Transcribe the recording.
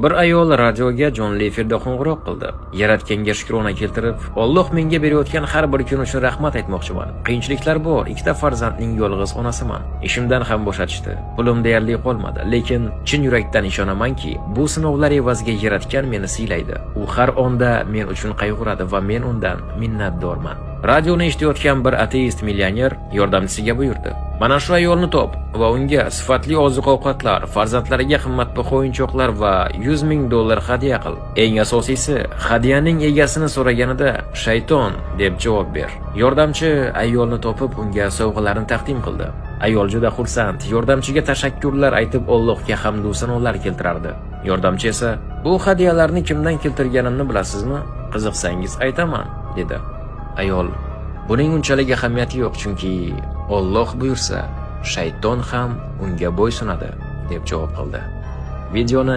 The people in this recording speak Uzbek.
Bir ayol radioga jonli efirda qo'ng'iroq qildi. Yaratganga shukrona keltirib, Alloh menga berayotgan har bir kun uchun rahmat aytmoqchiman. Qiyinchiliklar bor, ikkita farzandning yolg'iz onasiman. Ishimdan ham bo'shatishdi. Pulim deyarli qolmadi, lekin chin yurakdan ishonamanki, bu sinovlar evaziga Yaratgan meni siylaydi. U har onda men uchun qayg'uradi va men undan minnatdorman. Radioni eshitayotgan bir ateist millioner yordamchisiga buyurdi: "Mana shu ayolni top va unga sifatli oziq-ovqatlar, farzandlariga qimmatbaho o'yinchoqlar va $100,000 hadya qil. Eng asosiysi, hadyaning egasini so'raganida shayton deb javob ber." Yordamchi ayolni topib, unga sovg'alarni taqdim qildi. Ayol juda xursand, yordamchiga tashakkurlar aytib Allohga hamd va sanolar keltirardi. Yordamchi esa: "Bu hadyalarni kimdan keltirganimni bilasizmi? Qiziqsangiz aytaman", dedi. Ayol: "Buning unchalik ahamiyati yo'q, chunki Alloh buyursa, shayton ham unga bo'ysunadi", deb javob qildi. Videoni